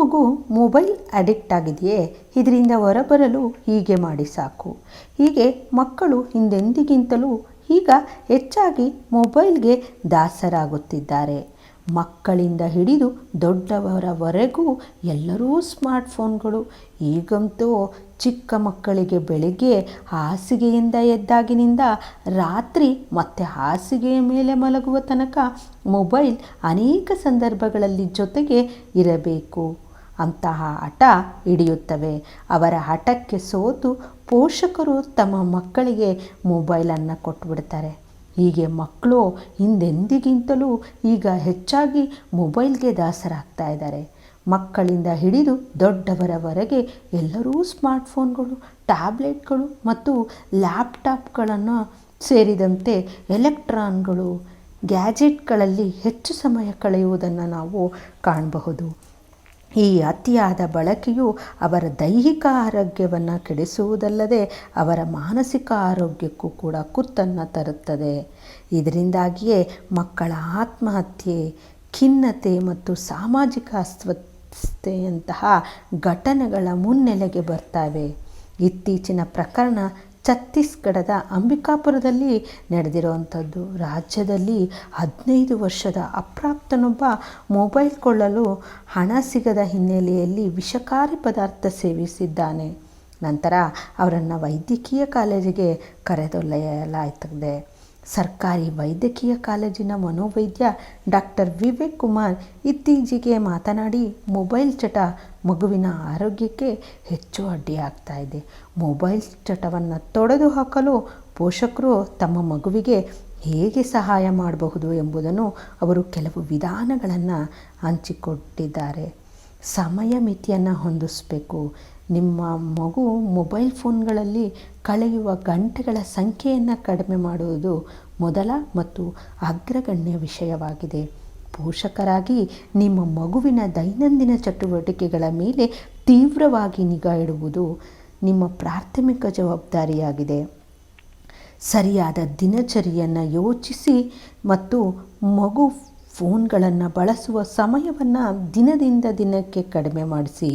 ಮಗು mobile addict ಆಗಿದೆಯೇ? ಇದರಿಂದ ಹೊರಬರಲು ಹೀಗೆ ಮಾಡಿ ಸಾಕು. ಹೀಗೆ ಮಕ್ಕಳು ಹಿಂದೆಂದಿಗಿಂತಲೂ ಈಗ ಹೆಚ್ಚಾಗಿ ಮೊಬೈಲ್ಗೆ ದಾಸರಾಗುತ್ತಿದ್ದಾರೆ. ಮಕ್ಕಳಿಂದ ಹಿಡಿದು ದೊಡ್ಡವರವರೆಗೂ ಎಲ್ಲರೂ ಸ್ಮಾರ್ಟ್ಫೋನ್ಗಳು. ಈಗಂತೂ ಚಿಕ್ಕ ಮಕ್ಕಳಿಗೆ ಬೆಳಿಗ್ಗೆ ಹಾಸಿಗೆಯಿಂದ ಎದ್ದಾಗಿನಿಂದ ರಾತ್ರಿ ಮತ್ತೆ ಹಾಸಿಗೆಯ ಮೇಲೆ ಮಲಗುವ ತನಕ ಮೊಬೈಲ್ ಅನೇಕ ಸಂದರ್ಭಗಳಲ್ಲಿ ಜೊತೆಗೆ ಇರಬೇಕು ಅಂತಹ ಹಠ ಹಿಡಿಯುತ್ತವೆ. ಅವರ ಹಠಕ್ಕೆ ಸೋತು ಪೋಷಕರು ತಮ್ಮ ಮಕ್ಕಳಿಗೆ ಮೊಬೈಲನ್ನು ಕೊಟ್ಟುಬಿಡ್ತಾರೆ. ಹೀಗೆ ಮಕ್ಕಳು ಹಿಂದೆಂದಿಗಿಂತಲೂ ಈಗ ಹೆಚ್ಚಾಗಿ ಮೊಬೈಲ್ಗೆ ದಾಸರಾಗ್ತಾ ಇದ್ದಾರೆ. ಮಕ್ಕಳಿಂದ ಹಿಡಿದು ದೊಡ್ಡವರವರೆಗೆ ಎಲ್ಲರೂ ಸ್ಮಾರ್ಟ್ಫೋನ್ಗಳು, ಟ್ಯಾಬ್ಲೆಟ್ಗಳು ಮತ್ತು ಲ್ಯಾಪ್ಟಾಪ್ಗಳನ್ನು ಸೇರಿದಂತೆ ಎಲೆಕ್ಟ್ರಾನ್ಗಳು, ಗ್ಯಾಜೆಟ್ಗಳಲ್ಲಿ ಹೆಚ್ಚು ಸಮಯ ಕಳೆಯುವುದನ್ನು ನಾವು ಕಾಣಬಹುದು. ಈ ಅತಿಯಾದ ಬಳಕೆಯು ಅವರ ದೈಹಿಕ ಆರೋಗ್ಯವನ್ನು ಕೆಡಿಸುವುದಲ್ಲದೆ ಅವರ ಮಾನಸಿಕ ಆರೋಗ್ಯಕ್ಕೂ ಕೂಡ ಕುತ್ತನ್ನು ತರುತ್ತದೆ. ಇದರಿಂದಾಗಿಯೇ ಮಕ್ಕಳ ಆತ್ಮಹತ್ಯೆ, ಖಿನ್ನತೆ ಮತ್ತು ಸಾಮಾಜಿಕ ಅಸ್ವಸ್ಥತೆಯಂತಹ ಘಟನೆಗಳ ಮುನ್ನೆಲೆಗೆ ಬರ್ತವೆ. ಇತ್ತೀಚಿನ ಪ್ರಕರಣ ಛತ್ತೀಸ್ಗಢದ ಅಂಬಿಕಾಪುರದಲ್ಲಿ ನಡೆದಿರುವಂಥದ್ದು. ರಾಜ್ಯದಲ್ಲಿ 15 ವರ್ಷದ ಅಪ್ರಾಪ್ತನೊಬ್ಬ ಮೊಬೈಲ್ ಕೊಳ್ಳಲು ಹಣ ಸಿಗದ ಹಿನ್ನೆಲೆಯಲ್ಲಿ ವಿಷಕಾರಿ ಪದಾರ್ಥ ಸೇವಿಸಿದ್ದಾನೆ. ನಂತರ ಅವರನ್ನು ವೈದ್ಯಕೀಯ ಕಾಲೇಜಿಗೆ ಕರೆದೊಯ್ಯಲಾಗಿದೆ. ಸರ್ಕಾರಿ ವೈದ್ಯಕೀಯ ಕಾಲೇಜಿನ ಮನೋವೈದ್ಯ ಡಾಕ್ಟರ್ ವಿವೇಕ್ ಕುಮಾರ್ ಇತ್ತೀಚೆಗೆ ಮಾತನಾಡಿ, ಮೊಬೈಲ್ ಚಟ ಮಗುವಿನ ಆರೋಗ್ಯಕ್ಕೆ ಹೆಚ್ಚು ಅಡ್ಡಿಯಾಗ್ತಾ ಇದೆ. ಮೊಬೈಲ್ ಚಟವನ್ನು ತೊಡೆದು ಹಾಕಲು ಪೋಷಕರು ತಮ್ಮ ಮಗುವಿಗೆ ಹೇಗೆ ಸಹಾಯ ಮಾಡಬಹುದು ಎಂಬುದನ್ನು ಅವರು ಕೆಲವು ವಿಧಾನಗಳನ್ನು ಹಂಚಿಕೊಟ್ಟಿದ್ದಾರೆ. ಸಮಯ ಮಿತಿಯನ್ನು ಹೊಂದಿಸಬೇಕು. ನಿಮ್ಮ ಮಗು ಮೊಬೈಲ್ ಫೋನ್ಗಳಲ್ಲಿ ಕಳೆಯುವ ಗಂಟೆಗಳ ಸಂಖ್ಯೆಯನ್ನು ಕಡಿಮೆ ಮಾಡುವುದು ಮೊದಲ ಮತ್ತು ಅಗ್ರಗಣ್ಯ ವಿಷಯವಾಗಿದೆ. ಪೋಷಕರಾಗಿ ನಿಮ್ಮ ಮಗುವಿನ ದೈನಂದಿನ ಚಟುವಟಿಕೆಗಳ ಮೇಲೆ ತೀವ್ರವಾಗಿ ನಿಗಾ ಇಡುವುದು ನಿಮ್ಮ ಪ್ರಾಥಮಿಕ ಜವಾಬ್ದಾರಿಯಾಗಿದೆ. ಸರಿಯಾದ ದಿನಚರಿಯನ್ನು ಯೋಚಿಸಿ ಮತ್ತು ಮಗು ಫೋನ್ಗಳನ್ನು ಬಳಸುವ ಸಮಯವನ್ನು ದಿನದಿಂದ ದಿನಕ್ಕೆ ಕಡಿಮೆ ಮಾಡಿಸಿ.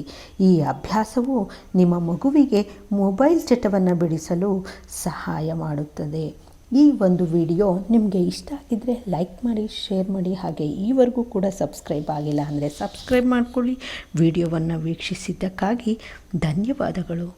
ಈ ಅಭ್ಯಾಸವು ನಿಮ್ಮ ಮಗುವಿಗೆ ಮೊಬೈಲ್ ಚಟವನ್ನು ಬಿಡಿಸಲು ಸಹಾಯ ಮಾಡುತ್ತದೆ. ಈ ಒಂದು ವಿಡಿಯೋ ನಿಮಗೆ ಇಷ್ಟ ಆಗಿದ್ದರೆ ಲೈಕ್ ಮಾಡಿ, ಶೇರ್ ಮಾಡಿ. ಹಾಗೆ ಈವರೆಗೂ ಕೂಡ ಸಬ್ಸ್ಕ್ರೈಬ್ ಆಗಿಲ್ಲ ಅಂದರೆ ಸಬ್ಸ್ಕ್ರೈಬ್ ಮಾಡಿಕೊಳ್ಳಿ. ವಿಡಿಯೋವನ್ನು ವೀಕ್ಷಿಸಿದ್ದಕ್ಕಾಗಿ ಧನ್ಯವಾದಗಳು.